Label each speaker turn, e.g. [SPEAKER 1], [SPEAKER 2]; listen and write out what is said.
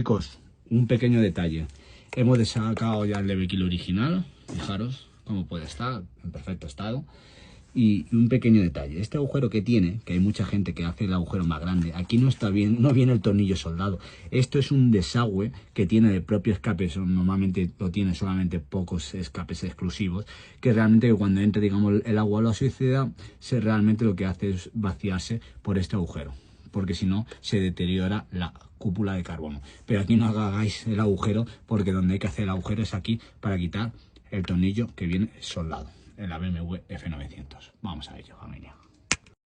[SPEAKER 1] Chicos, un pequeño detalle. Hemos sacado ya el de Bekele original. Fijaros cómo puede estar, en perfecto estado. Y un pequeño detalle, este agujero que tiene, que hay mucha gente que hace el agujero más grande, aquí no está bien, no viene el tornillo soldado. Esto es un desagüe que tiene el propio escape, normalmente lo tiene solamente pocos escapes exclusivos, que realmente cuando entre, digamos, el agua a la suciedad, realmente lo que hace es vaciarse por este agujero, porque si no se deteriora la cúpula de carbono. Pero aquí no hagáis el agujero, porque donde hay que hacer el agujero es aquí para quitar el tornillo que viene soldado en la BMW F900. Vamos a ello, familia.